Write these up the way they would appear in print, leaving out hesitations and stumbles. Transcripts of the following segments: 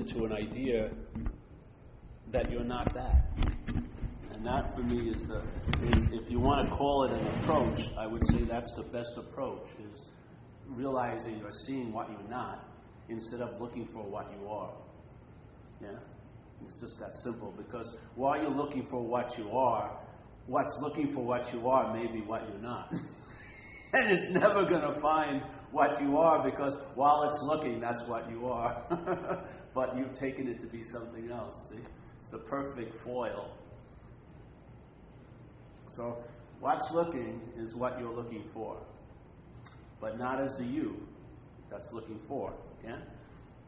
into an idea that you're not that. And that for me is if you want to call it an approach, I would say that's the best approach, is realizing or seeing what you're not instead of looking for what you are. Yeah? It's just that simple, because while you're looking for what you are, what's looking for what you are may be what you're not. And it's never going to find what you are, because while it's looking, that's what you are. But you've taken it to be something else. See? It's the perfect foil. So what's looking is what you're looking for, but not as the you that's looking for. Yeah?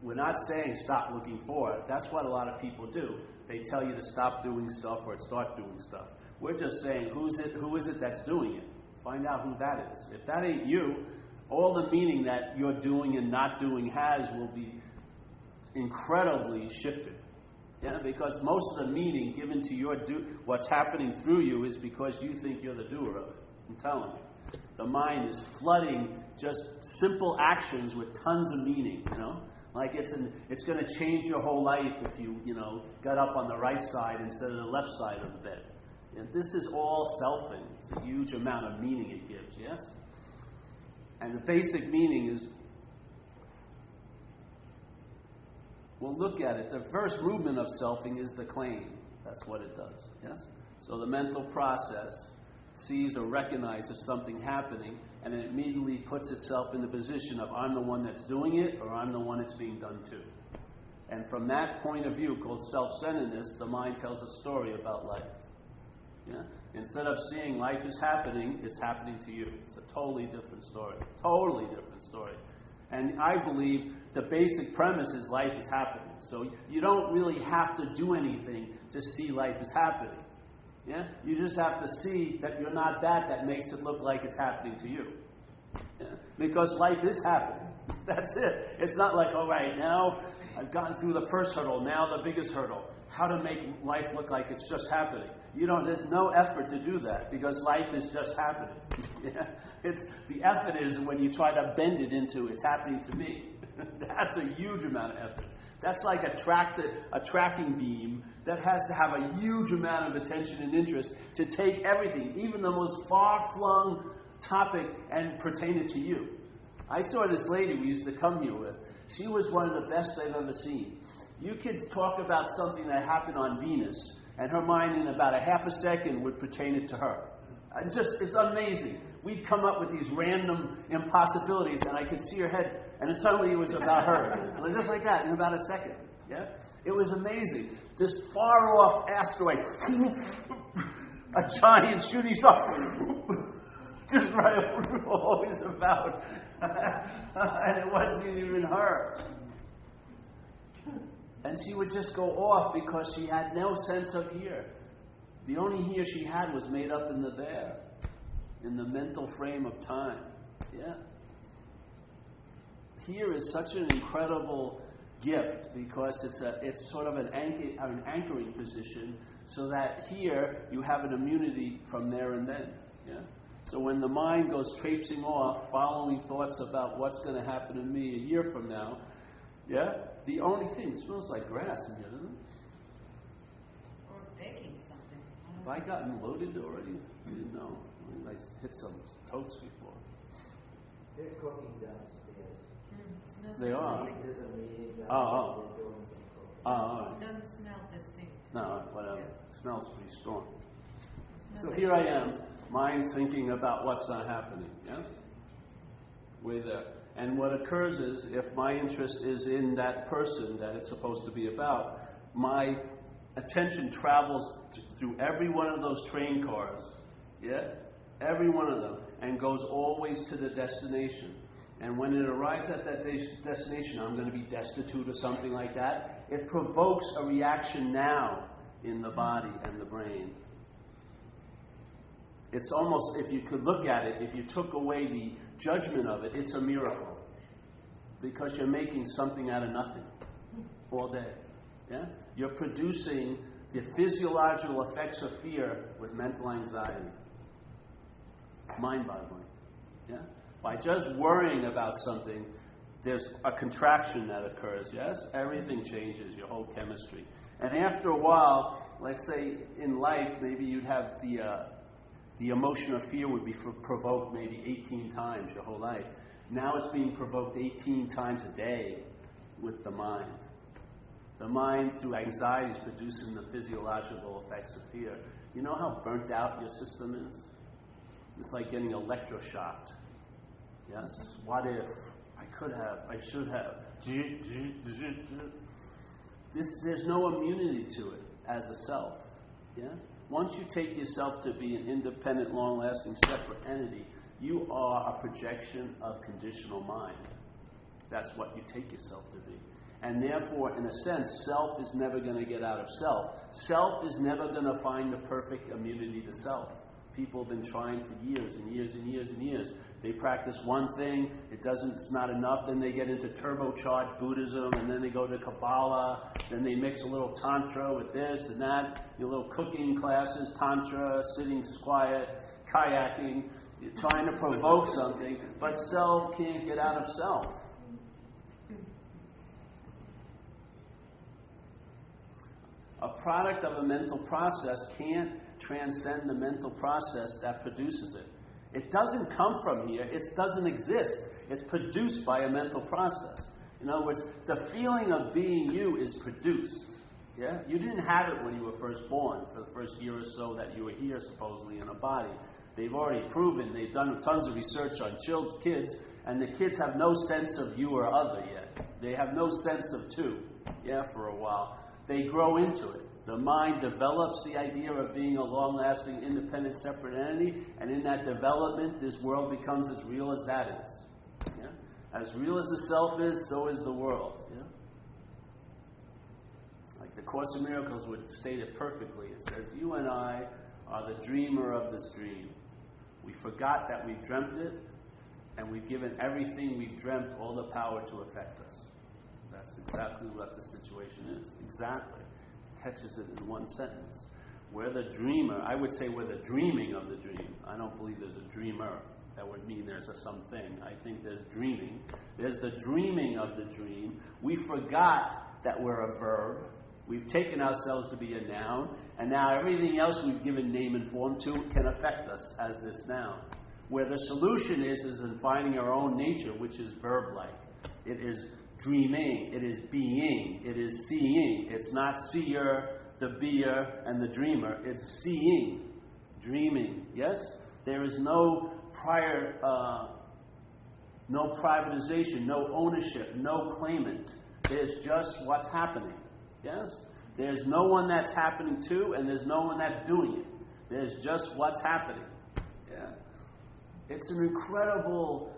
We're not saying stop looking for it. That's what a lot of people do. They tell you to stop doing stuff or start doing stuff. We're just saying, who is it that's doing it? Find out who that is. If that ain't you, all the meaning that you're doing and not doing has will be incredibly shifted. Yeah, because most of the meaning given to what's happening through you is because you think you're the doer of it. I'm telling you. The mind is flooding just simple actions with tons of meaning, Like it's going to change your whole life if you got up on the right side instead of the left side of the bed. And this is all selfing. It's a huge amount of meaning it gives, yes? And the basic meaning is, we'll look at it. The first movement of selfing is the claim. That's what it does, yes? So the mental process sees or recognizes something happening, and it immediately puts itself in the position of, I'm the one that's doing it, or I'm the one it's being done to. And from that point of view, called self-centeredness, the mind tells a story about life. Yeah? Instead of seeing life is happening, it's happening to you. It's a totally different story. Totally different story. And I believe the basic premise is life is happening. So you don't really have to do anything to see life is happening. Yeah? You just have to see that you're not that makes it look like it's happening to you. Yeah? Because life is happening. That's it. It's not like, all right, now I've gotten through the first hurdle, now the biggest hurdle. How to make life look like it's just happening. There's no effort to do that, because life is just happening. Yeah? The effort is when you try to bend it into, it's happening to me. That's a huge amount of effort. That's like a tracking beam that has to have a huge amount of attention and interest to take everything, even the most far-flung topic, and pertain it to you. I saw this lady we used to come here with. She was one of the best I've ever seen. You could talk about something that happened on Venus, and her mind in about a half a second would pertain it to her. It's amazing. We'd come up with these random impossibilities, and I could see her head, and suddenly it was about her. Just like that, in about a second. Yeah? It was amazing. This far-off asteroid, a giant shooting star, just right over what it was about. And it wasn't even her. And she would just go off because she had no sense of here. The only here she had was made up in the there, in the mental frame of time. Yeah. Here is such an incredible gift, because it's sort of an anchoring position, so that here you have an immunity from there and then. Yeah. So when the mind goes traipsing off, following thoughts about what's going to happen to me a year from now, yeah, the only thing, it smells like grass in here, doesn't it? Or baking something. Have I gotten loaded already? I didn't know. I hit some totes before. They're cooking downstairs. Smells They are. There's a meeting downstairs. Oh. They're doing some cooking. Oh, It doesn't smell distinct. no, whatever. It smells pretty strong. It So smells here like- I am, mind thinking about what's not happening, yes? Way there. And what occurs is, if my interest is in that person that it's supposed to be about, my attention travels through every one of those train cars, yeah? Every one of them, and goes always to the destination. And when it arrives at that destination, I'm going to be destitute or something like that, it provokes a reaction now in the body and the brain. It's almost, if you could look at it, if you took away the judgment of it, it's a miracle. Because you're making something out of nothing all day. Yeah? You're producing the physiological effects of fear with mental anxiety. Mind-boggling. Yeah? By just worrying about something, there's a contraction that occurs, yes? Everything changes, your whole chemistry. And after a while, let's say in life, maybe you'd have the emotion of fear would be provoked maybe 18 times your whole life. Now it's being provoked 18 times a day with the mind. The mind, through anxiety, is producing the physiological effects of fear. You know how burnt out your system is? It's like getting electroshocked. Yes? What if? I could have. I should have. There's no immunity to it as a self. Yeah? Once you take yourself to be an independent, long-lasting, separate entity, you are a projection of conditional mind. That's what you take yourself to be. And therefore, in a sense, self is never going to get out of self. Self is never going to find the perfect immunity to self. People have been trying for years and years and years and years. They practice one thing, it's not enough, then they get into turbocharged Buddhism, and then they go to Kabbalah, then they mix a little Tantra with this and that, your little cooking classes, Tantra, sitting quiet, kayaking, you're trying to provoke something, but self can't get out of self. A product of a mental process can't transcend the mental process that produces it. It doesn't come from here. It doesn't exist. It's produced by a mental process. In other words, the feeling of being you is produced. Yeah? You didn't have it when you were first born, for the first year or so that you were here, supposedly, in a body. They've already proven, they've done tons of research on kids, and the kids have no sense of you or other yet. They have no sense of two, for a while. They grow into it. The mind develops the idea of being a long-lasting, independent, separate entity, and in that development, this world becomes as real as that is. Yeah? As real as the self is, so is the world. Yeah? Like the Course in Miracles would state it perfectly. It says, you and I are the dreamer of this dream. We forgot that we've dreamt it, and we've given everything we've dreamt all the power to affect us. That's exactly what the situation is. Exactly. Catches it in one sentence. We're the dreamer. I would say we're the dreaming of the dream. I don't believe there's a dreamer. That would mean there's a something. I think there's dreaming. There's the dreaming of the dream. We forgot that we're a verb. We've taken ourselves to be a noun, and now everything else we've given name and form to can affect us as this noun. Where the solution is in finding our own nature, which is verb-like. It is dreaming, it is being, it is seeing. It's not seer, the beer, and the dreamer. It's seeing, dreaming. Yes? There is no prior, no privatization, no ownership, no claimant. There's just what's happening. Yes? There's no one that's happening to, and there's no one that's doing it. There's just what's happening. Yeah? It's an incredible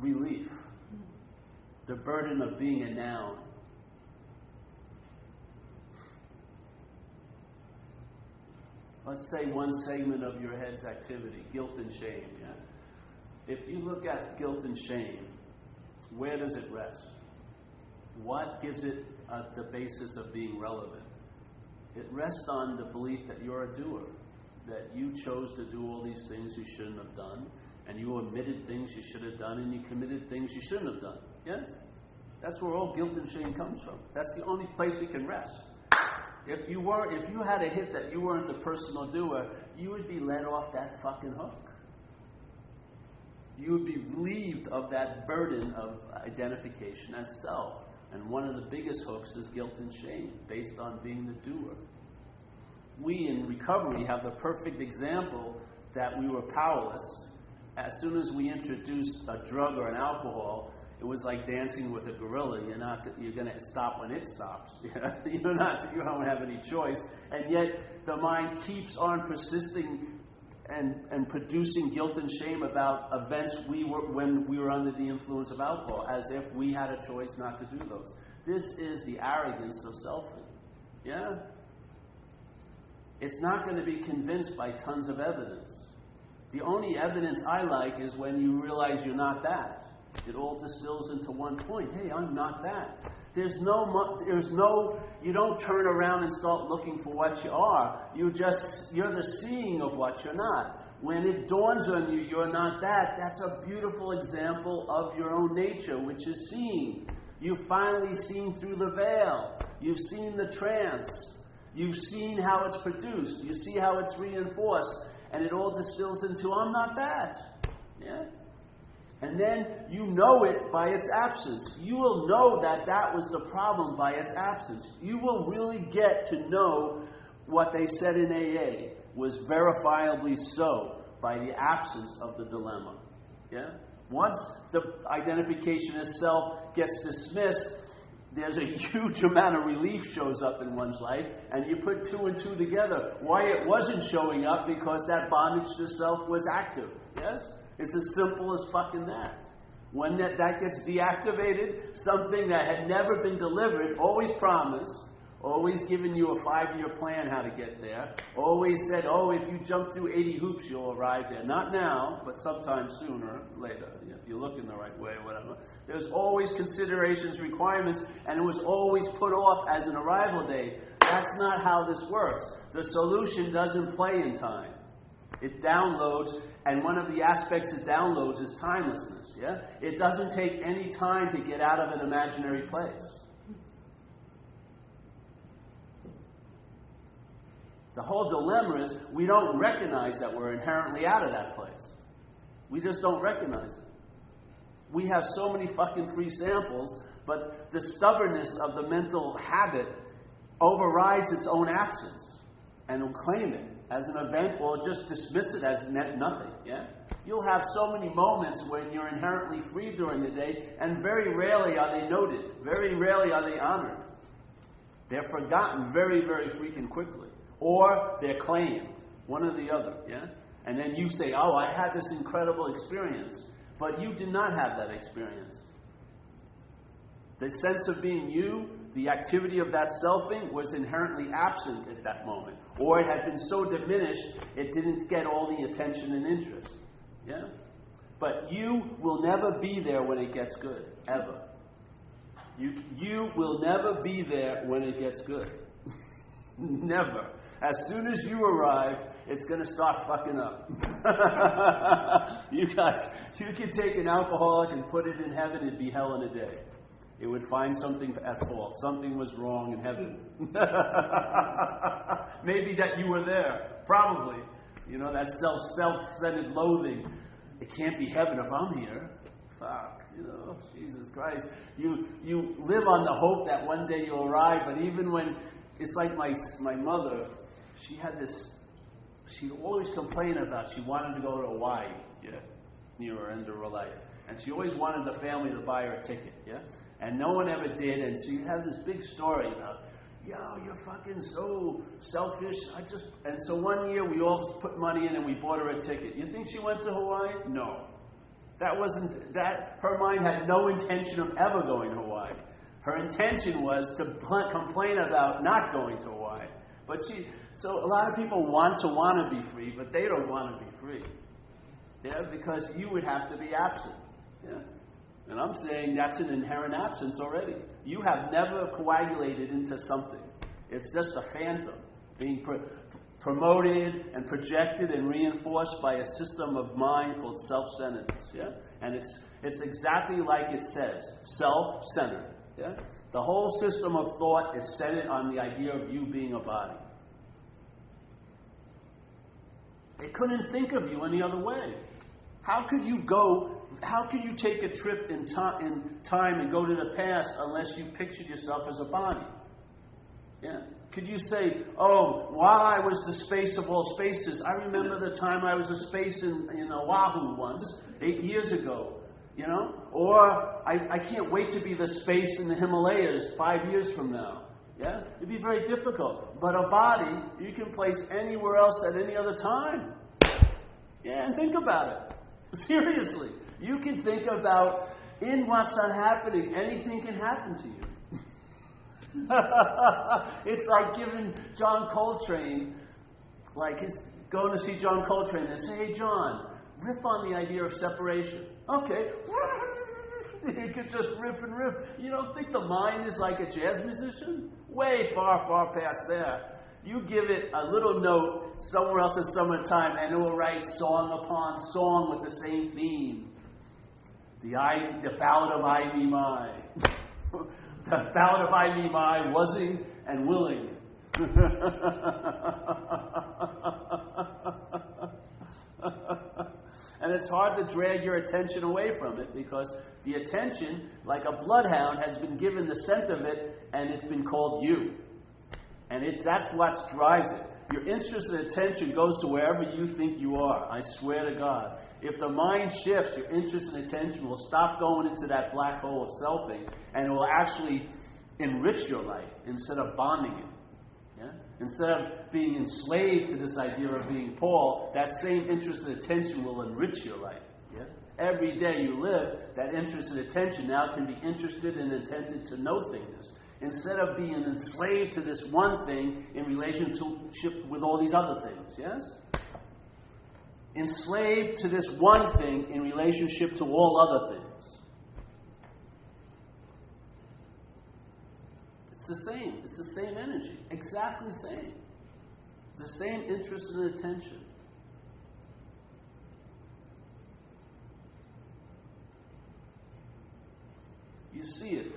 relief. The burden of being a noun. Let's say one segment of your head's activity, guilt and shame. Yeah? If you look at guilt and shame, where does it rest? What gives it the basis of being relevant? It rests on the belief that you're a doer, that you chose to do all these things you shouldn't have done, and you omitted things you should have done, and you committed things you shouldn't have done. Yes? That's where all guilt and shame comes from. That's the only place it can rest. If you had a hit that you weren't the personal doer, you would be let off that fucking hook. You would be relieved of that burden of identification as self. And one of the biggest hooks is guilt and shame, based on being the doer. We in recovery have the perfect example that we were powerless. As soon as we introduced a drug or an alcohol, it was like dancing with a gorilla. You're going to stop when it stops. You don't have any choice. And yet the mind keeps on persisting and producing guilt and shame about events when we were under the influence of alcohol, as if we had a choice not to do those. This is the arrogance of selfing. Yeah? It's not going to be convinced by tons of evidence. The only evidence I like is when you realize you're not that. It all distills into one point. Hey, I'm not that. You don't turn around and start looking for what you are. You're the seeing of what you're not. when it dawns on you you're not that, that's a beautiful example of your own nature, which is seeing. You've finally seen through the veil. You've seen the trance. You've seen how it's produced. You see how it's reinforced. And it all distills into, I'm not that. Yeah? And then you know it by its absence. You will know that that was the problem by its absence. You will really get to know what they said in AA was verifiably so by the absence of the dilemma. Yeah? Once the identification as self gets dismissed, there's a huge amount of relief shows up in one's life, and you put two and two together. Why it wasn't showing up? Because that bondage to self was active. Yes? It's as simple as fucking that. When that gets deactivated, something that had never been delivered, always promised, always given you a 5-year plan how to get there, always said, oh, if you jump through 80 hoops, you'll arrive there. Not now, but sometime sooner or later, if you look in the right way or whatever. There's always considerations, requirements, and it was always put off as an arrival date. That's not how this works. The solution doesn't play in time. It downloads, and one of the aspects it downloads is timelessness. Yeah? It doesn't take any time to get out of an imaginary place. The whole dilemma is we don't recognize that we're inherently out of that place. We just don't recognize it. We have so many fucking free samples, but the stubbornness of the mental habit overrides its own absence and will claim it as an event or just dismiss it as nothing. Yeah? You'll have so many moments when you're inherently free during the day, and very rarely are they noted. Very rarely are they honored. They're forgotten very, very freaking quickly. Or they're claimed, one or the other, yeah? And then you say, oh, I had this incredible experience. But you did not have that experience. The sense of being you, the activity of that selfing, was inherently absent at that moment. Or it had been so diminished, it didn't get all the attention and interest. Yeah? But you will never be there when it gets good, ever. You will never be there when it gets good. Never. As soon as you arrive, it's going to start fucking up. You could take an alcoholic and put it in heaven, it'd be hell in a day. It would find something at fault. Something was wrong in heaven. Maybe that you were there. Probably. You know, that self-centered loathing. It can't be heaven if I'm here. Fuck. You know, Jesus Christ. You live on the hope that one day you'll arrive, but even when... It's like my mother, she had this, she'd always complain about, she wanted to go to Hawaii, yeah, near her end of her life. And she always wanted the family to buy her a ticket, yeah? And no one ever did, and she had this big story about, yo, you're fucking so selfish. And so one year we all put money in and we bought her a ticket. You think she went to Hawaii? No. Her mind had no intention of ever going to Hawaii. Her intention was to complain about not going to Hawaii. So a lot of people want to be free, but they don't want to be free. Yeah, because you would have to be absent. Yeah. And I'm saying that's an inherent absence already. You have never coagulated into something. It's just a phantom being promoted and projected and reinforced by a system of mind called self-centeredness. Yeah? And it's exactly like it says, self-centered. Yeah? The whole system of thought is centered on the idea of you being a body. It couldn't think of you any other way. How could you take a trip in time and go to the past unless you pictured yourself as a body? Yeah. Could you say, oh, while I was the space of all spaces, I remember the time I was a space in Oahu once, 8 years ago. You know? Or, I can't wait to be the space in the Himalayas 5 years from now. Yeah? It'd be very difficult. But a body, you can place anywhere else at any other time. Yeah, and think about it. Seriously. You can think about, in what's not happening, anything can happen to you. It's like giving John Coltrane, going to see John Coltrane and say, hey, John, riff on the idea of separation. Okay. You could just riff and riff. You don't think the mind is like a jazz musician? Way far, far past there. You give it a little note somewhere else in summertime, and it will write song upon song with the same theme. The ballad of I Me My. The ballad of I Me My, wasing and willing. And it's hard to drag your attention away from it because the attention, like a bloodhound, has been given the scent of it, and it's been called you. And that's what drives it. Your interest and attention goes to wherever you think you are. I swear to God. If the mind shifts, your interest and attention will stop going into that black hole of selfing, and it will actually enrich your life instead of bonding it. Yeah? Instead of being enslaved to this idea of being Paul, that same interest and attention will enrich your life. Yeah? Every day you live, that interest and attention now can be interested and intended to know thingness. Instead of being enslaved to this one thing in relationship with all these other things. Yes? Enslaved to this one thing in relationship to all other things. It's the same. It's the same energy. Exactly the same. The same interest and attention. You see it.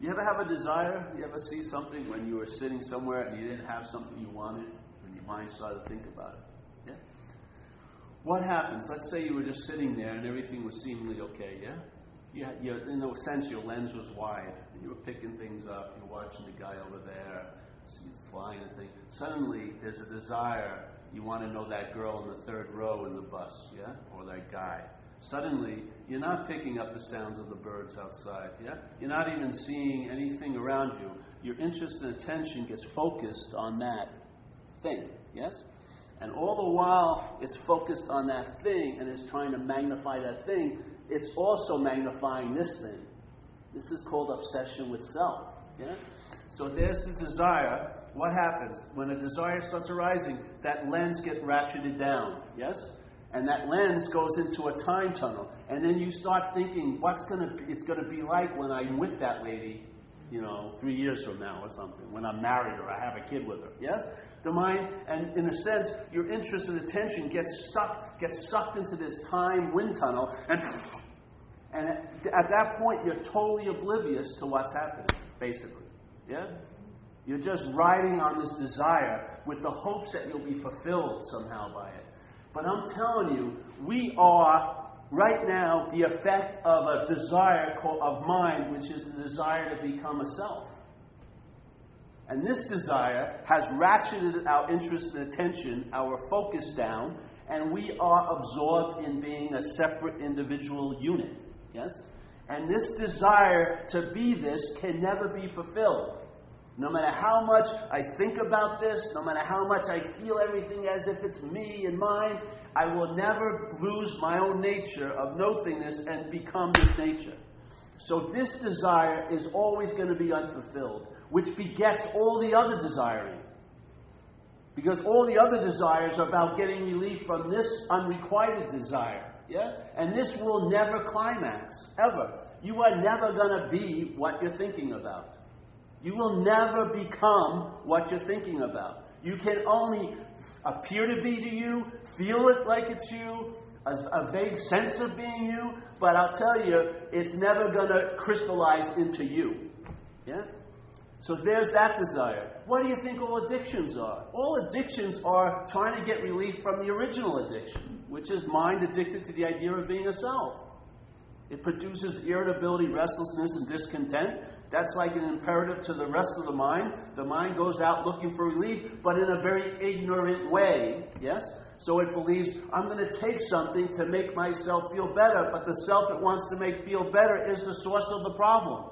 You ever have a desire? You ever see something when you were sitting somewhere and you didn't have something you wanted, and your mind started to think about it? Yeah? What happens? Let's say you were just sitting there and everything was seemingly okay, yeah? In a sense, your lens was wide. And you were picking things up. You're watching the guy over there. He's flying and thing. Suddenly, there's a desire. You want to know that girl in the third row in the bus, yeah? Or that guy. Suddenly, you're not picking up the sounds of the birds outside, yeah? You're not even seeing anything around you. Your interest and attention gets focused on that thing, yes? And all the while it's focused on that thing and it's trying to magnify that thing, it's also magnifying this thing. This is called obsession with self, yeah? So there's the desire. What happens? When a desire starts arising, that lens gets ratcheted down, yes? And that lens goes into a time tunnel. And then you start thinking, it's going to be like when I'm with that lady, 3 years from now or something, when I'm married or I have a kid with her. Yes? The mind, and in a sense, your interest and attention gets sucked into this time wind tunnel, and at that point, you're totally oblivious to what's happening, basically. Yeah? You're just riding on this desire with the hopes that you'll be fulfilled somehow by it. But I'm telling you, we are right now the effect of a desire of mind, which is the desire to become a self. And this desire has ratcheted our interest and attention, our focus down, and we are absorbed in being a separate individual unit. Yes? And this desire to be this can never be fulfilled. No matter how much I think about this, no matter how much I feel everything as if it's me and mine, I will never lose my own nature of nothingness and become this nature. So this desire is always going to be unfulfilled, which begets all the other desiring. Because all the other desires are about getting relief from this unrequited desire. Yeah? And this will never climax, ever. You are never going to be what you're thinking about. You will never become what you're thinking about. You can only appear to be to you, feel it like it's you, a vague sense of being you, but I'll tell you, it's never going to crystallize into you. Yeah? So there's that desire. What do you think all addictions are? All addictions are trying to get relief from the original addiction, which is mind addicted to the idea of being a self. It produces irritability, restlessness, and discontent. That's like an imperative to the rest of the mind. The mind goes out looking for relief, but in a very ignorant way, yes? So it believes, I'm going to take something to make myself feel better, but the self it wants to make feel better is the source of the problem.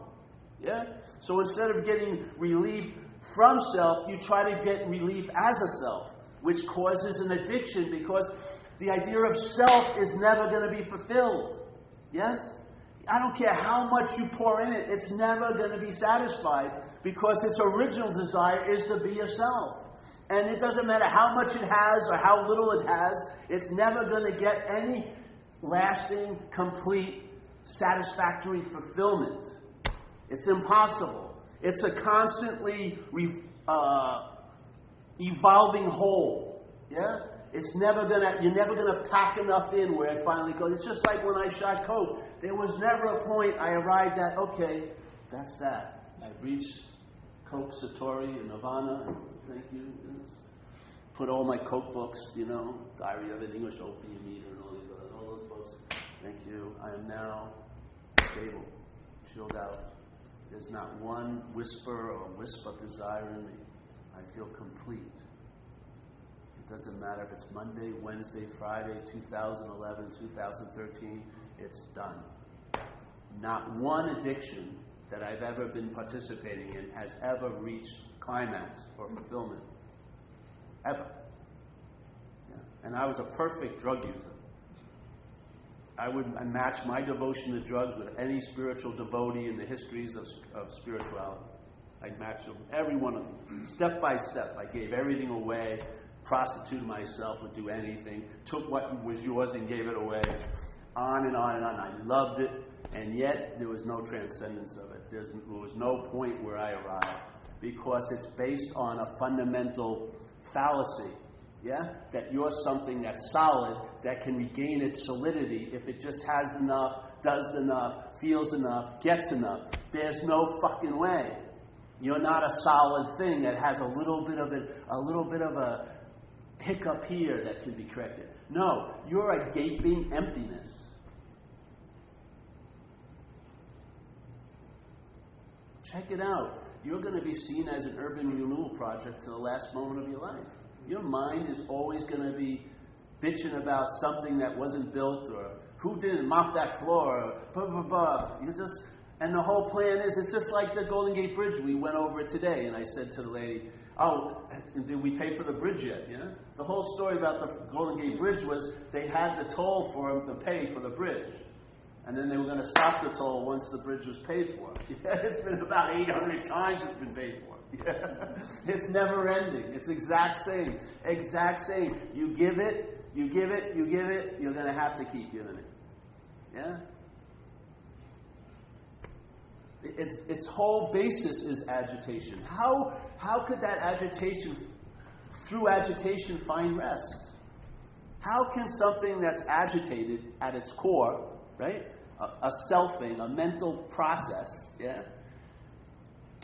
Yeah? So instead of getting relief from self, you try to get relief as a self, which causes an addiction because the idea of self is never going to be fulfilled. Yes? I don't care how much you pour in it, it's never going to be satisfied because its original desire is to be a self. And it doesn't matter how much it has or how little it has, it's never going to get any lasting, complete, satisfactory fulfillment. It's impossible. It's a constantly evolving whole. Yeah? You're never gonna pack enough in where it finally goes. It's just like when I shot coke. There was never a point I arrived at, okay, that's that. I reached Coke, Satori, and Nirvana, and thank you. Yes. Put all my coke books, Diary of an English Opium Eater and all those books. Thank you. I am now stable, chilled out. There's not one whisper or wisp of desire in me. I feel complete. It doesn't matter if it's Monday, Wednesday, Friday, 2011, 2013, it's done. Not one addiction that I've ever been participating in has ever reached climax or fulfillment. Ever. Yeah. And I was a perfect drug user. I would match my devotion to drugs with any spiritual devotee in the histories of spirituality. I'd match them, every one of them, step by step. I gave everything away, prostituted myself, would do anything, took what was yours and gave it away, on and on and on. I loved it, and yet there was no transcendence of it. There was no point where I arrived, because it's based on a fundamental fallacy. Yeah? That you're something that's solid, that can regain its solidity if it just has enough, does enough, feels enough, gets enough. There's no fucking way. You're not a solid thing that has a little bit of a hiccup here that can be corrected. No, you're a gaping emptiness. Check it out. You're going to be seen as an urban renewal project to the last moment of your life. Your mind is always going to be bitching about something that wasn't built, or who didn't mop that floor, or blah, blah, blah. And the whole plan is, it's just like the Golden Gate Bridge. We went over it today, and I said to the lady, oh, did we pay for the bridge yet? Yeah? The whole story about the Golden Gate Bridge was they had the toll for them to pay for the bridge. And then they were going to stop the toll once the bridge was paid for. Yeah, it's been about 800 times it's been paid for. Yeah. It's never ending. It's exact same. Exact same. You give it, you give it, you give it, you're going to have to keep giving it. Yeah? Its whole basis is agitation. How could that agitation, through agitation, find rest? How can something that's agitated at its core, right? A selfing, a mental process, yeah,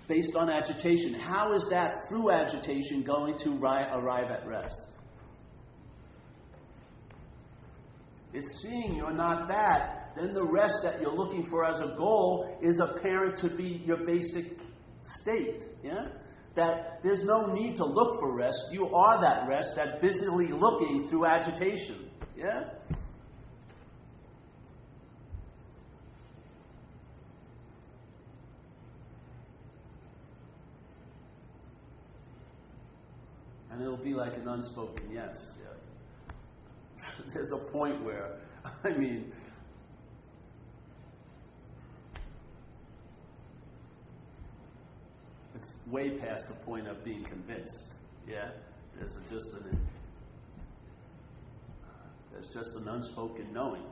based on agitation, how is that through agitation going to arrive at rest? It's seeing you're not that. Then the rest that you're looking for as a goal is apparent to be your basic state, yeah? That there's no need to look for rest. You are that rest that's busily looking through agitation, yeah? And it'll be like an unspoken yes. Yeah. There's a point where, it's way past the point of being convinced. Yeah, there's just an unspoken knowing.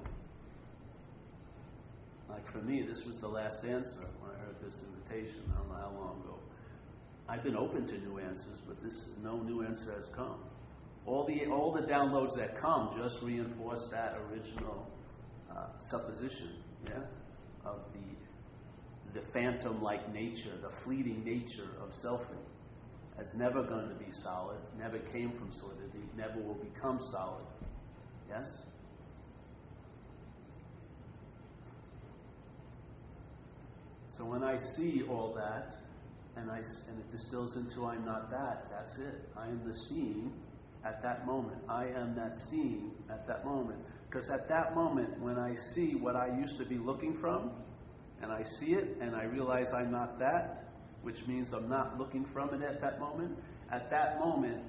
Like for me, this was the last answer when I heard this invitation. I don't know how long ago. I've been open to new answers, but no new answer has come. All the downloads that come just reinforce that original supposition, yeah, of the phantom-like nature, the fleeting nature of selfing, as never going to be solid, never came from solidity, never will become solid. Yes? So when I see all that, and it distills into I'm not that, that's it. I am the seeing at that moment. I am that seeing at that moment. Because at that moment, when I see what I used to be looking from, and I see it, and I realize I'm not that, which means I'm not looking from it at that moment,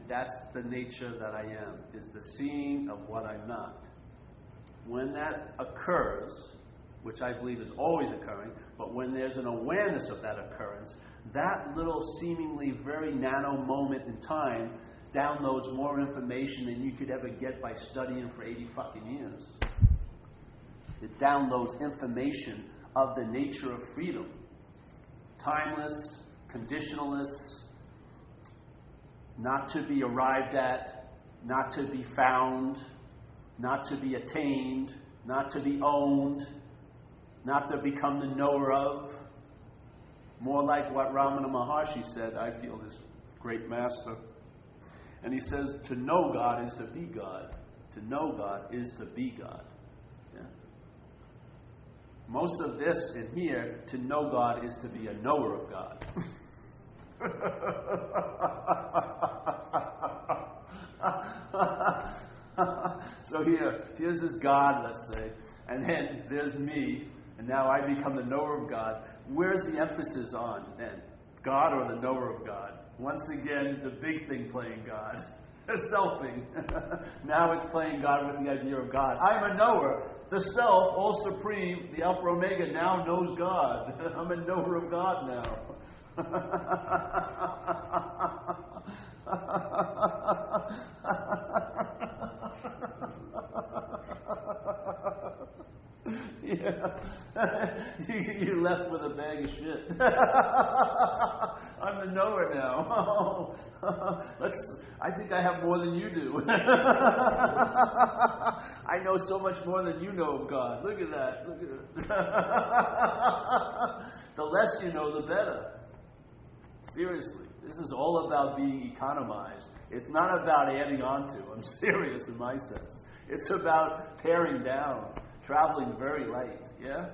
that's the nature that I am, is the seeing of what I'm not. When that occurs, which I believe is always occurring, but when there's an awareness of that occurrence, that little seemingly very nano moment in time downloads more information than you could ever get by studying for 80 fucking years. It downloads information of the nature of freedom. Timeless, conditionalist, not to be arrived at, not to be found, not to be attained, not to be owned, not to become the knower of. More like what Ramana Maharshi said, I feel, this great master. And he says, to know God is to be God. To know God is to be God. Yeah? Most of this in here, to know God is to be a knower of God. So here's this God, let's say, and then there's me, and now I become the knower of God. Where's the emphasis on then? God or the knower of God? Once again, the big thing playing God. Selfing. Now it's playing God with the idea of God. I'm a knower. The self, all supreme, the Alpha Omega, now knows God. I'm a knower of God now. Yeah. You're left with a bag of shit. I'm the knower now. I think I have more than you do. I know so much more than you know of God. Look at that. Look at it. The less you know, the better. Seriously. This is all about being economized. It's not about adding on to. I'm serious in my sense. It's about paring down. Traveling very light, yeah?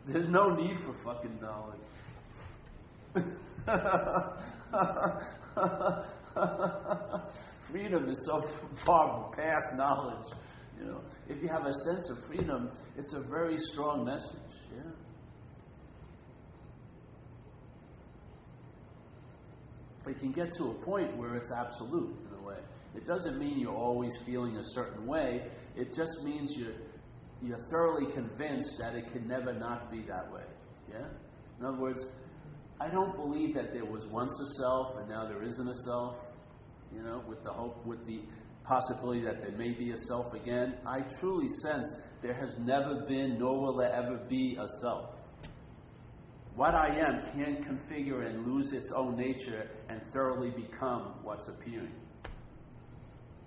There's no need for fucking knowledge. Freedom is so far past knowledge. You know, if you have a sense of freedom, it's a very strong message, yeah? It can get to a point where it's absolute, in a way. It doesn't mean you're always feeling a certain way. It just means you're thoroughly convinced that it can never not be that way. Yeah? In other words, I don't believe that there was once a self and now there isn't a self, you know, with the possibility that there may be a self again. I truly sense there has never been, nor will there ever be, a self. What I am can't configure and lose its own nature and thoroughly become what's appearing.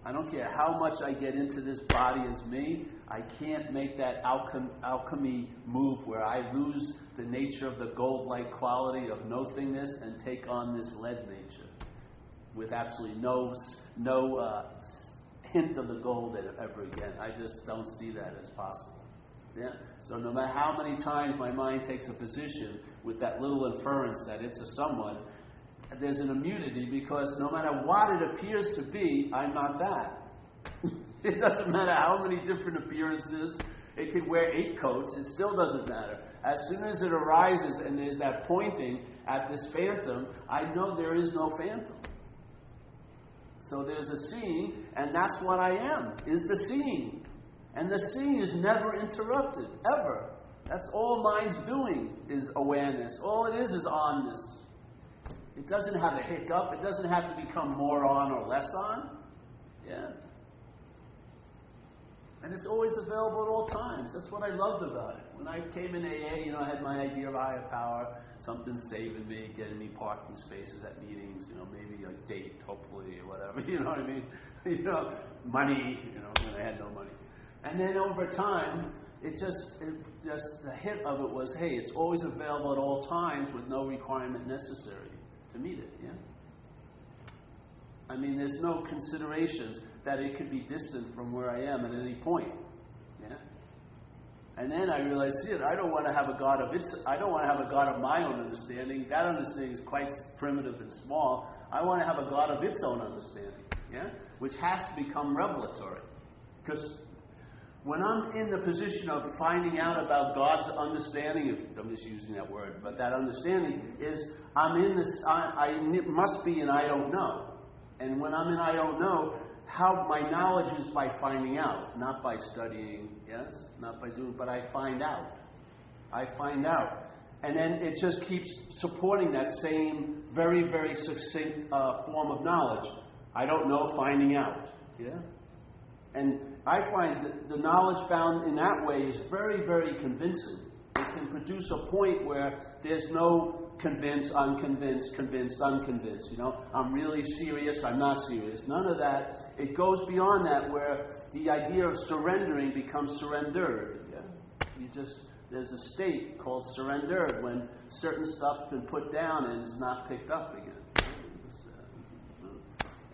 I don't care how much I get into this body as me, I can't make that alchemy move where I lose the nature of the gold-like quality of nothingness and take on this lead nature with absolutely no hint of the gold ever again. I just don't see that as possible. Yeah? So no matter how many times my mind takes a position with that little inference that it's a someone, there's an immunity because no matter what it appears to be, I'm not that. It doesn't matter how many different appearances. It could wear 8 coats. It still doesn't matter. As soon as it arises and there's that pointing at this phantom, I know there is no phantom. So there's a seeing, and that's what I am, is the seeing. And the seeing is never interrupted, ever. That's all mind's doing, is awareness. All it is onness. It doesn't have a hiccup. It doesn't have to become more on or less on. Yeah. And it's always available at all times. That's what I loved about it. When I came in AA, I had my idea of higher power, something saving me, getting me parking spaces at meetings, maybe a date, hopefully, or whatever, you know what I mean? Money, when I had no money. And then over time, the hit of it was, hey, it's always available at all times with no requirement necessary to meet it, yeah? I mean, there's no considerations that it could be distant from where I am at any point. Yeah? And then I realized, I don't want to have a God of my own understanding. That understanding is quite primitive and small. I want to have a God of its own understanding, yeah? Which has to become revelatory. Because when I'm in the position of finding out about God's understanding, I'm just using that word, but that understanding is, I'm in this, I must be in I don't know. And when I'm in I don't know, how my knowledge is by finding out, not by studying, yes? Not by doing, but I find out. I find out. And then it just keeps supporting that same very, very succinct form of knowledge. I don't know, finding out. Yeah? And I find that the knowledge found in that way is very, very convincing. It can produce a point where there's no convinced, unconvinced, convinced, unconvinced. You know, I'm really serious, I'm not serious. None of that. It goes beyond that, where the idea of surrendering becomes surrendered. Yeah? There's a state called surrendered when certain stuff's been put down and is not picked up again.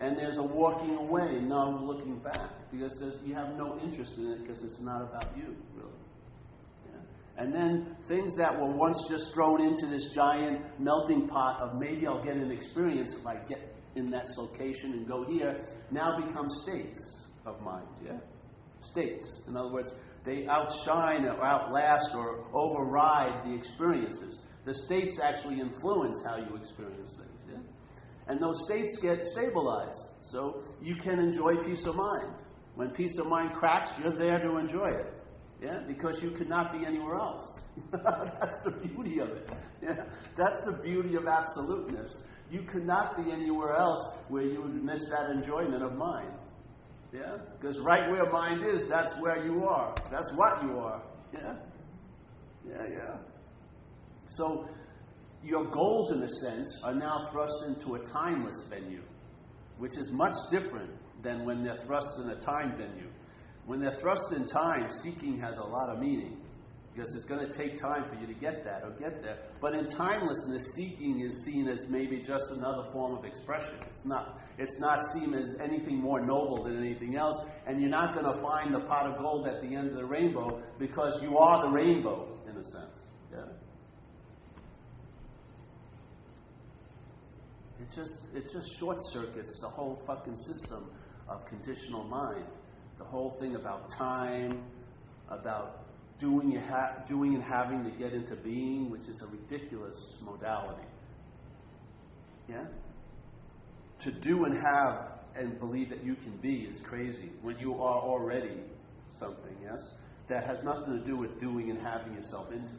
And there's a walking away, no looking back, because you have no interest in it because it's not about you, really. Yeah? And then things that were once just thrown into this giant melting pot of maybe I'll get an experience if I get in that location and go here, now become states of mind. Yeah, states. In other words, they outshine or outlast or override the experiences. The states actually influence how you experience things. Yeah. And those states get stabilized, so you can enjoy peace of mind. When peace of mind cracks, you're there to enjoy it, yeah, because you could not be anywhere else. That's the beauty of it. Yeah, that's the beauty of absoluteness. You could not be anywhere else where you would miss that enjoyment of mind. Yeah, because right where mind is, that's where you are. That's what you are. Yeah, yeah. So your goals, in a sense, are now thrust into a timeless venue, which is much different than when they're thrust in a time venue. When they're thrust in time, seeking has a lot of meaning, because it's going to take time for you to get that or get there. But in timelessness, seeking is seen as maybe just another form of expression. It's not seen as anything more noble than anything else, and you're not going to find the pot of gold at the end of the rainbow, because you are the rainbow, in a sense. Yeah. It just short circuits the whole fucking system of conditional mind. The whole thing about time, about doing and having to get into being, which is a ridiculous modality. Yeah? To do and have and believe that you can be is crazy when you are already something, yes? That has nothing to do with doing and having yourself into.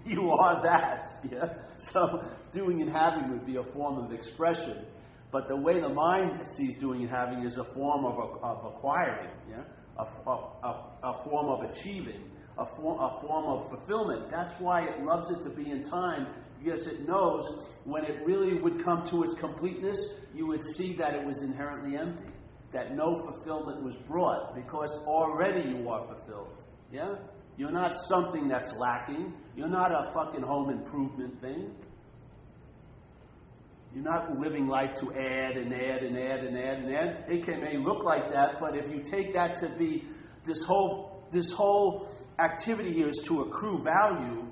You are that, yeah? So doing and having would be a form of expression, but the way the mind sees doing and having is a form of acquiring, yeah? A form of achieving, a form of fulfillment. That's why it loves it to be in time, because it knows when it really would come to its completeness, you would see that it was inherently empty, that no fulfillment was brought, because already you are fulfilled. Yeah? You're not something that's lacking. You're not a fucking home improvement thing. You're not living life to add and add and add and add and add. It may look like that, but if you take that to be this whole activity here is to accrue value,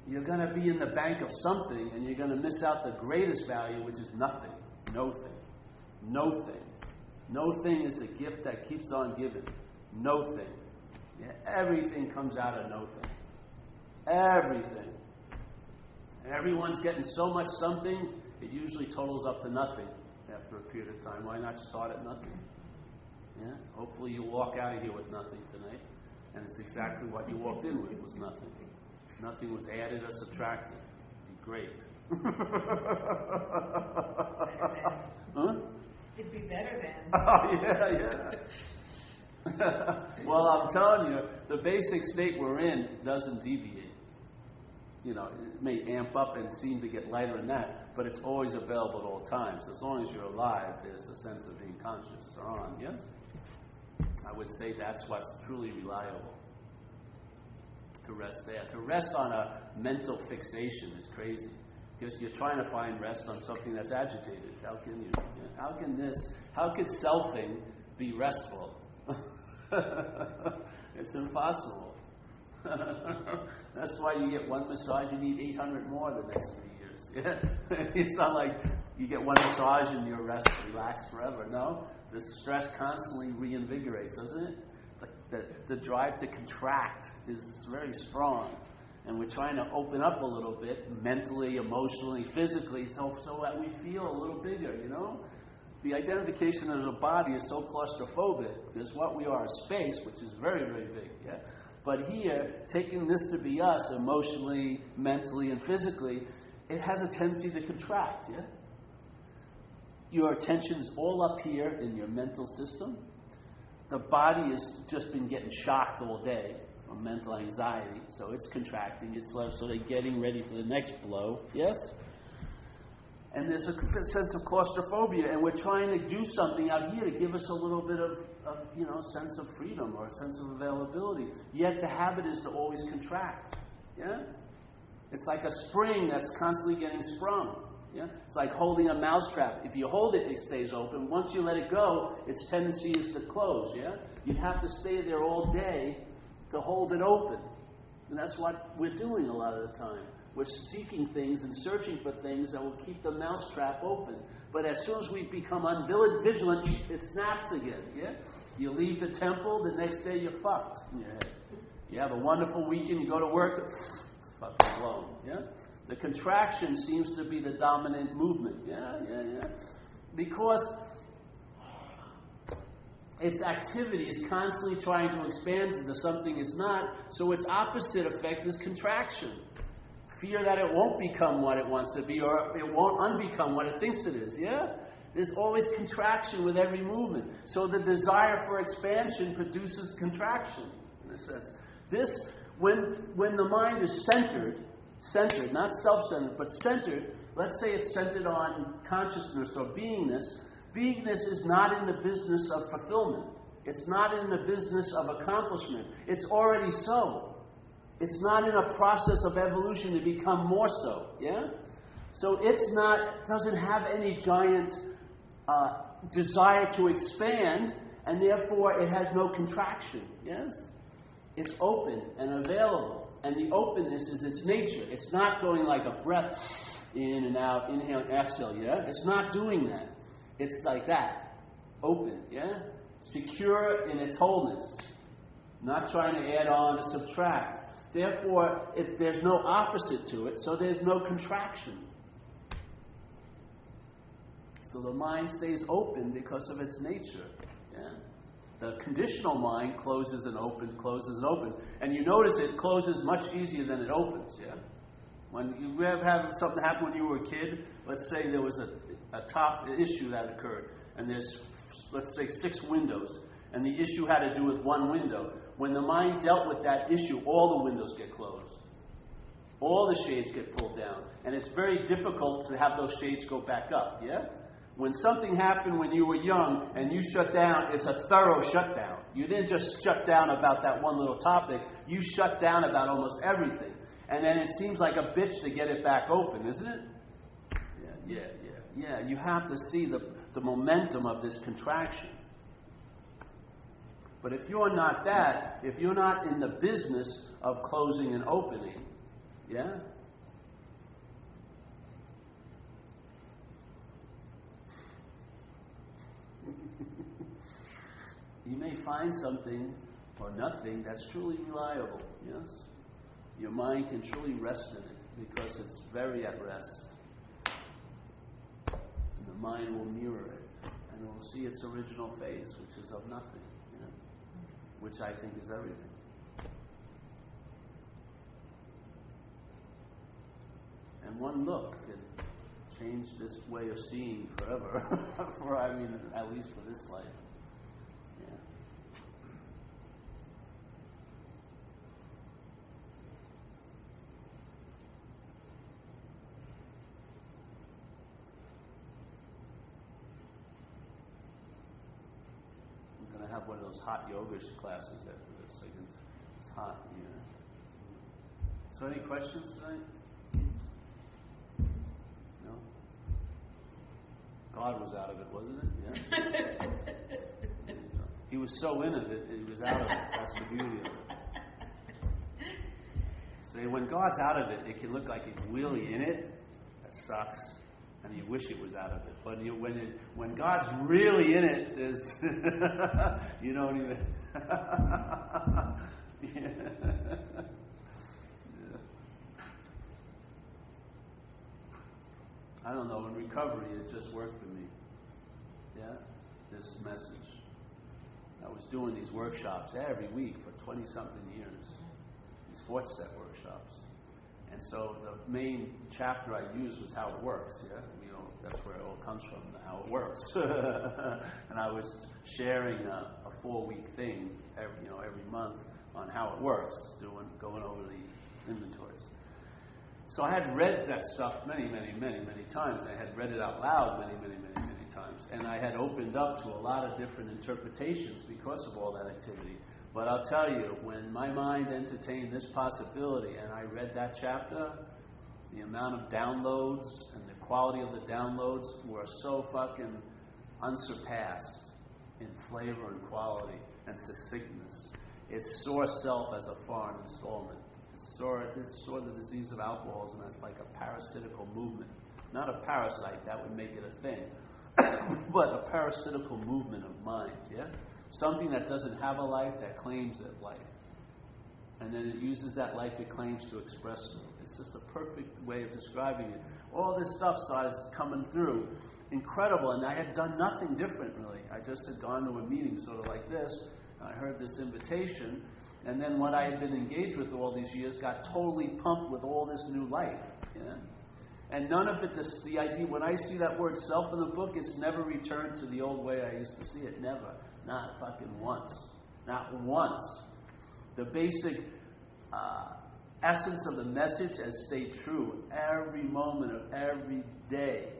you're going to be in the bank of something, and you're going to miss out the greatest value, which is nothing. No thing. No thing. No thing is the gift that keeps on giving. No thing. Yeah, everything comes out of no thing. Everything. Everyone's getting so much something, it usually totals up to nothing after a period of time. Why not start at nothing? Yeah? Hopefully you walk out of here with nothing tonight, and it's exactly what you walked in with was nothing. Nothing was added or subtracted. It'd be great. Huh? It'd be better then. Oh, yeah. Well, I'm telling you, the basic state we're in doesn't deviate. You know, it may amp up and seem to get lighter than that, but it's always available at all times. As long as you're alive, there's a sense of being conscious or on, yes? I would say that's what's truly reliable. To rest there. To rest on a mental fixation is crazy, because you're trying to find rest on something that's agitated. How can you? How could selfing be restful? It's impossible. That's why you get one massage, you need 800 more the next 3 years. It's not like you get one massage and you're relaxed forever. No, the stress constantly reinvigorates, doesn't it? Like the drive to contract is very strong, and we're trying to open up a little bit mentally, emotionally, physically, so that we feel a little bigger. You know, the identification of the body is so claustrophobic because what we are is space, which is very, very big. Yeah. But here, taking this to be us emotionally, mentally, and physically, it has a tendency to contract, yeah? Your attention's all up here in your mental system. The body has just been getting shocked all day from mental anxiety. So it's contracting, it's sort of getting ready for the next blow. Yes? And there's a sense of claustrophobia, and we're trying to do something out here to give us a little bit of sense of freedom or a sense of availability. Yet the habit is to always contract. Yeah? It's like a spring that's constantly getting sprung. Yeah? It's like holding a mousetrap. If you hold it, it stays open. Once you let it go, its tendency is to close. Yeah? You'd have to stay there all day to hold it open. And that's what we're doing a lot of the time. We're seeking things and searching for things that will keep the mousetrap open. But as soon as we become unvigilant, it snaps again. Yeah? You leave the temple, the next day you're fucked in your head. You have a wonderful weekend, you go to work, it's fucking blown. Yeah? The contraction seems to be the dominant movement. Yeah. Because its activity is constantly trying to expand into something it's not, so its opposite effect is contraction. Fear that it won't become what it wants to be, or it won't unbecome what it thinks it is. Yeah? There's always contraction with every movement. So the desire for expansion produces contraction, in a sense. This, when the mind is centered, not self-centered, but centered, let's say it's centered on consciousness or beingness. Beingness is not in the business of fulfillment. It's not in the business of accomplishment. It's already so. It's not in a process of evolution to become more so. Yeah? So doesn't have any giant desire to expand, and therefore it has no contraction. Yes? It's open and available. And the openness is its nature. It's not going like a breath in and out, inhale and exhale, yeah? It's not doing that. It's like that. Open, yeah? Secure in its wholeness. Not trying to add on or subtract. Therefore, there's no opposite to it, so there's no contraction. So the mind stays open because of its nature, yeah? The conditional mind closes and opens, and you notice it closes much easier than it opens. Yeah, when you have something happen when you were a kid, let's say there was a top issue that occurred, and there's, let's say, 6 windows, and the issue had to do with one window. When the mind dealt with that issue, all the windows get closed, all the shades get pulled down, and it's very difficult to have those shades go back up. Yeah. When something happened when you were young and you shut down, it's a thorough shutdown. You didn't just shut down about that one little topic. You shut down about almost everything. And then it seems like a bitch to get it back open, isn't it? Yeah. You have to see the momentum of this contraction. But if you're not that, if you're not in the business of closing and opening, yeah? You may find something or nothing that's truly reliable, yes? Your mind can truly rest in it because it's very at rest. And the mind will mirror it and will see its original face, which is of nothing, which I think is everything. And one look can change this way of seeing forever, at least for this life. Have one of those hot yoga classes after this. It's hot, So any questions tonight? No? God was out of it, wasn't it? Yeah. He was so in it, he was out of it. That's the beauty of it. So when God's out of it, it can look like he's really in it. That sucks. And you wish it was out of it. But when God's really in it, there's you don't even yeah. I don't know, in recovery it just worked for me. Yeah? This message. I was doing these workshops every week for 20-something years. These 4th-step workshops. And so the main chapter I used was how it works, yeah? That's where it all comes from, how it works. And I was sharing a 4-week thing every month on how it works, going over the inventories. So I had read that stuff many times. I had read it out loud many times. And I had opened up to a lot of different interpretations because of all that activity. But I'll tell you, when my mind entertained this possibility and I read that chapter, the amount of downloads and the quality of the downloads were so fucking unsurpassed in flavor and quality and succinctness. It saw self as a foreign installment. It saw the disease of alcoholism as like a parasitical movement. Not a parasite, that would make it a thing, but a parasitical movement of mind, yeah? Something that doesn't have a life, that claims that life. And then it uses that life it claims to express it. It's just a perfect way of describing it. All this stuff started coming through. Incredible. And I had done nothing different, really. I just had gone to a meeting sort of like this. I heard this invitation. And then what I had been engaged with all these years got totally pumped with all this new life. Yeah? And none of it, the idea, when I see that word self in the book, it's never returned to the old way I used to see it. Never. Not fucking once. Not once. The basic essence of the message has stayed true every moment of every day.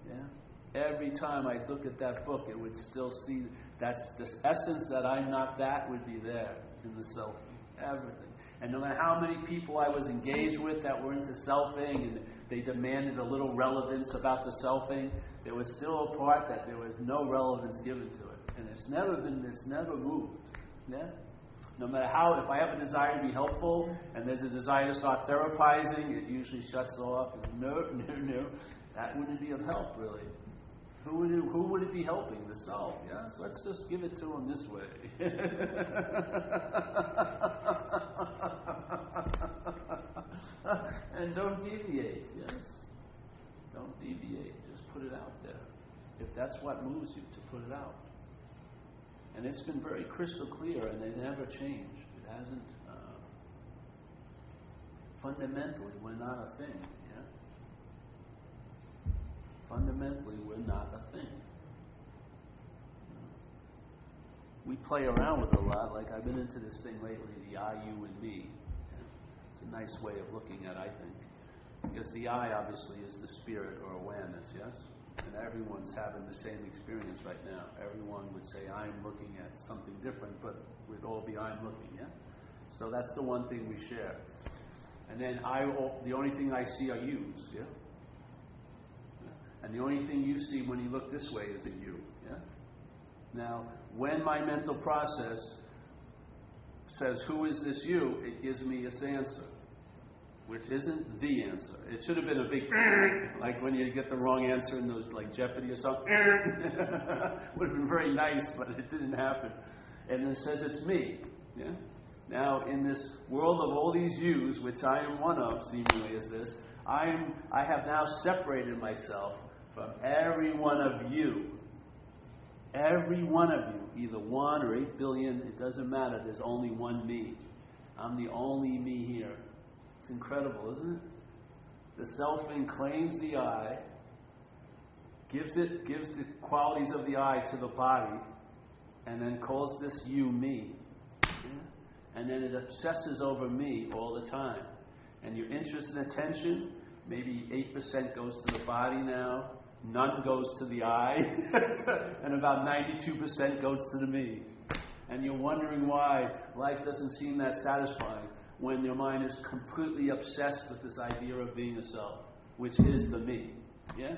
Yeah? Every time I look at that book, it would still see that's this essence that I'm not that would be there in the selfing. Everything. And no matter how many people I was engaged with that were into selfing and they demanded a little relevance about the selfing, there was still a part that there was no relevance given to it. And it's never moved. Yeah? No matter how, if I have a desire to be helpful and there's a desire to start therapizing, it usually shuts off. And no. That wouldn't be of help, really. Who would it be helping? The self, yeah? So let's just give it to him this way. And don't deviate, yes? Don't deviate. Just put it out there. If that's what moves you, to put it out. And it's been very crystal clear, and they never changed. It hasn't. Fundamentally, we're not a thing. Yeah. Fundamentally, we're not a thing. We play around with it a lot. Like I've been into this thing lately, the I, you, and me. Yeah. It's a nice way of looking at it, I think, because the I obviously is the spirit or awareness. Yes. And everyone's having the same experience right now. Everyone would say, I'm looking at something different, but we'd all be I'm looking, yeah? So that's the one thing we share. And then the only thing I see are yous, yeah? And the only thing you see when you look this way is a you, yeah? Now, when my mental process says, who is this you, it gives me its answer, which isn't the answer. It should have been a big, like when you get the wrong answer in those, like Jeopardy or something. Would have been very nice, but it didn't happen. And it says it's me. Yeah. Now, in this world of all these yous, which I am one of, seemingly as this, I have now separated myself from every one of you. Every one of you, either 1 or 8 billion, it doesn't matter. There's only one me. I'm the only me here. It's incredible, isn't it? The selfing claims the I, gives the qualities of the I to the body, and then calls this you me. Yeah? And then it obsesses over me all the time. And your interest and attention, maybe 8% goes to the body now, none goes to the I, and about 92% goes to the me. And you're wondering why life doesn't seem that satisfying when your mind is completely obsessed with this idea of being a self, which is the me. Yeah?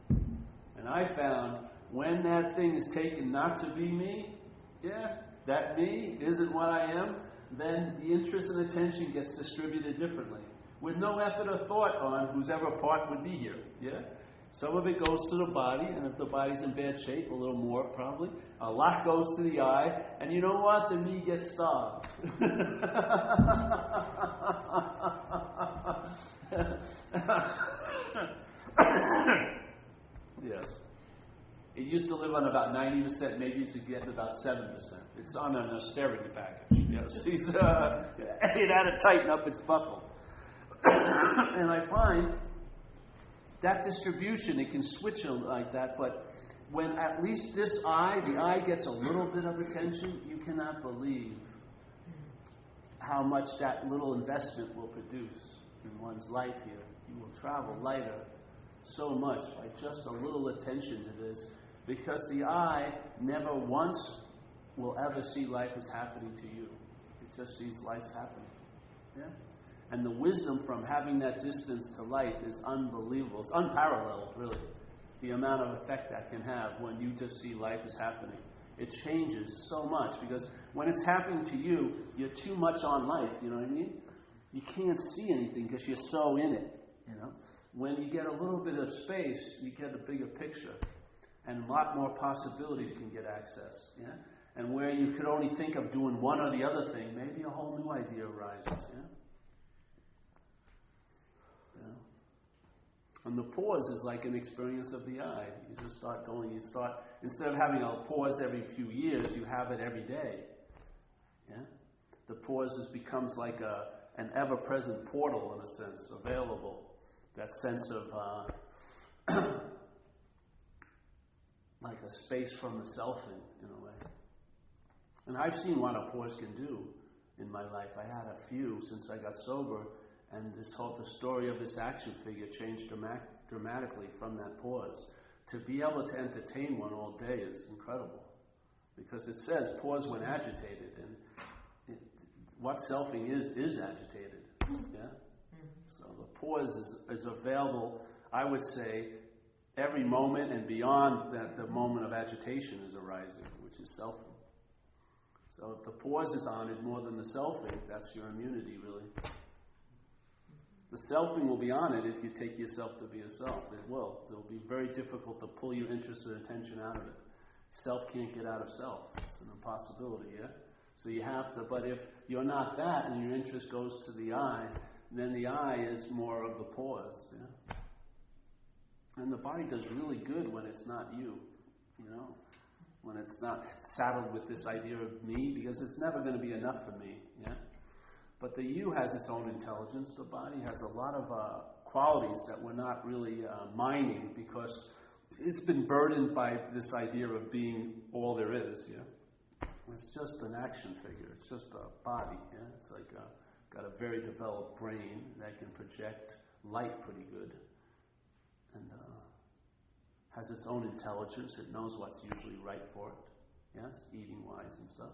And I found when that thing is taken not to be me, yeah, that me isn't what I am, then the interest and attention gets distributed differently, with no effort or thought on whose ever part would be here. Yeah? Some of it goes to the body, and if the body's in bad shape, a little more probably. A lot goes to the I, and you know what? The me gets starved. Yes. It used to live on about 90%, maybe it's getting about 7%. It's on an austerity package. Yes. It had to tighten up its buckle. And I find that distribution, it can switch like that, but when at least the I gets a little bit of attention, you cannot believe how much that little investment will produce in one's life here. You will travel lighter so much by just a little attention to this, because the eye never once will ever see life as happening to you. It just sees life happening. Yeah? And the wisdom from having that distance to life is unbelievable. It's unparalleled, really, the amount of effect that can have when you just see life as happening. It changes so much, because when it's happening to you, you're too much on life, you know what I mean? You can't see anything because you're so in it, you know? When you get a little bit of space, you get a bigger picture, and a lot more possibilities can get access, yeah? And where you could only think of doing one or the other thing, maybe a whole new idea arises, yeah? And the pause is like an experience of the eye. You just start going, instead of having a pause every few years, you have it every day. Yeah? The pause becomes like an ever-present portal, in a sense, available. That sense of like a space from the selfing, in a way. And I've seen what a pause can do in my life. I had a few since I got sober. And the story of this action figure changed dramatically from that pause. To be able to entertain one all day is incredible. Because it says pause when agitated. And what selfing is agitated. Yeah? So the pause is available, I would say, every moment and beyond that the moment of agitation is arising, which is selfing. So if the pause is honored more than the selfing, that's your immunity, really. The selfing will be honored if you take yourself to be a self. It will. It will be very difficult to pull your interest and attention out of it. Self can't get out of self. It's an impossibility, yeah? So you have to, but if you're not that and your interest goes to the I, then the I is more of the pause, yeah? And the body does really good when it's not you, you know? When it's not saddled with this idea of me, because it's never going to be enough for me, yeah? But the you has its own intelligence. The body has a lot of qualities that we're not really mining, because it's been burdened by this idea of being all there is, yeah? It's just an action figure. It's just a body, yeah? It's like got a very developed brain that can project light pretty good. And has its own intelligence. It knows what's usually right for it, yes? Eating-wise and stuff.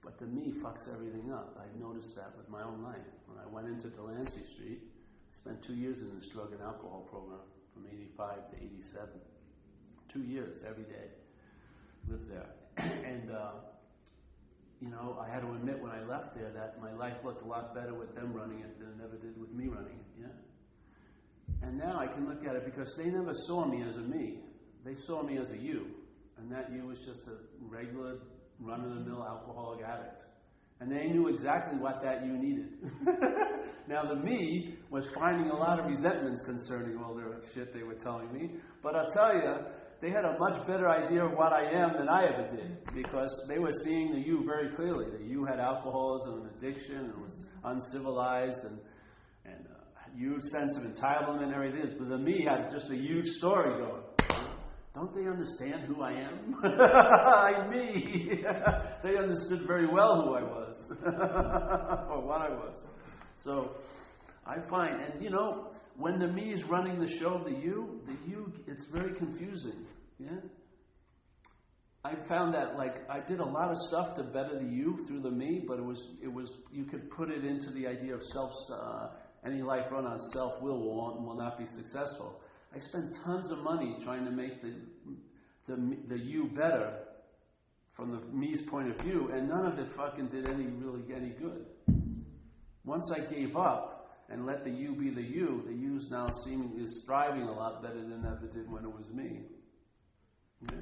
But the me fucks everything up. I noticed that with my own life. When I went into Delancey Street, I spent 2 years in this drug and alcohol program, from 85 to 87. 2 years, every day. Lived there. And, you know, I had to admit when I left there that my life looked a lot better with them running it than it ever did with me running it, yeah? And now I can look at it because they never saw me as a me. They saw me as a you. And that you was just a regular run-of-the-mill alcoholic addict. And they knew exactly what that you needed. Now the me was finding a lot of resentments concerning all their shit they were telling me. But I'll tell you, they had a much better idea of what I am than I ever did. Because they were seeing the you very clearly. The you had alcoholism and addiction and was uncivilized and huge sense of entitlement and everything. But the me had just a huge story going. Don't they understand who I am? I'm me. They understood very well who I was, or what I was. So I find, and you know, when the me is running the show, the you, it's very confusing. Yeah. I found that, like, I did a lot of stuff to better the you through the me, but it was you could put it into the idea of self. Any life run on self will not be successful. I spent tons of money trying to make the you better from the me's point of view, and none of it fucking did any good. Once I gave up and let the you be the you's now is thriving a lot better than it ever did when it was me. Yeah.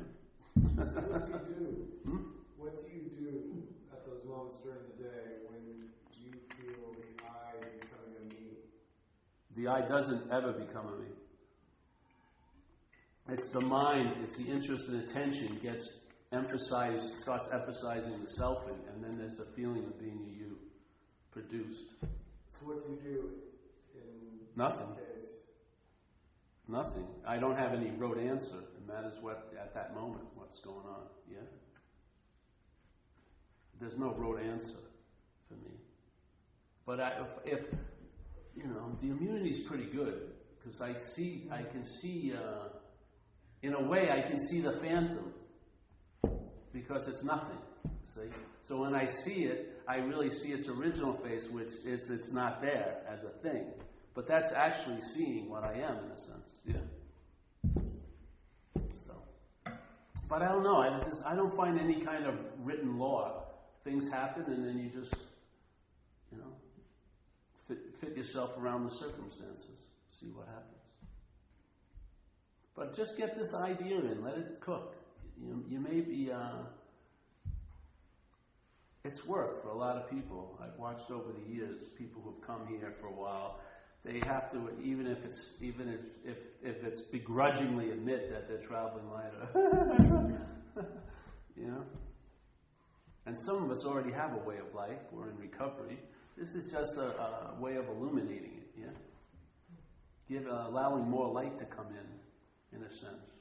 So what do you do? What do you do at those moments during the day when you feel the I becoming a me? The I doesn't ever become a me. It's the mind, it's the interest and attention starts emphasizing the selfing, and then there's the feeling of being a you produced. So what do you do in Nothing. case? Nothing. I don't have any rote answer. It matters what, at that moment, what's going on. Yeah? there's no rote answer for me. But if you know, the immunity's pretty good because I can see, in a way, I can see the phantom because it's nothing. See, so when I see it, I really see its original face, which is it's not there as a thing. But that's actually seeing what I am in a sense. Yeah. So, but I don't know. I don't find any kind of written law. Things happen, and then you just, you know, fit yourself around the circumstances. See what happens. But just get this idea in. Let it cook. You may be. It's work for a lot of people. I've watched over the years people who've come here for a while. They have to, even if it's begrudgingly admit that they're traveling lighter. You know? And some of us already have a way of life. We're in recovery. This is just a way of illuminating it, yeah? Allowing more light to come in a sense.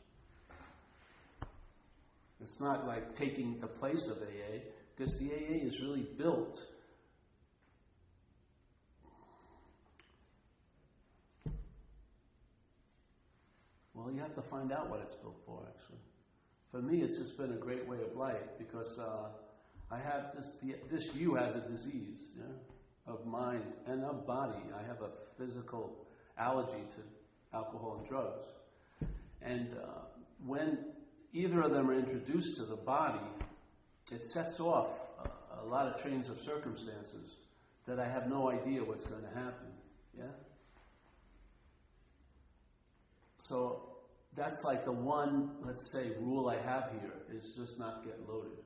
It's not like taking the place of AA, because the AA is really built well, you have to find out what it's built for, actually. For me, it's just been a great way of life, because I have this you has a disease, yeah, of mind and of body. I have a physical allergy to alcohol and drugs. And when either of them are introduced to the body, it sets off a lot of trains of circumstances that I have no idea what's going to happen. Yeah? So that's like the one, let's say, rule I have here is just not get loaded.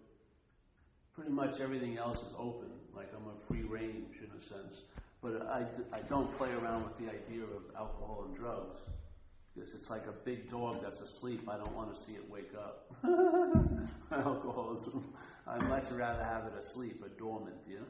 Pretty much everything else is open, like I'm a free range in a sense. But I don't play around with the idea of alcohol and drugs. Because it's like a big dog that's asleep. I don't want to see it wake up. Alcoholism. I'd much rather have it asleep or dormant, you know?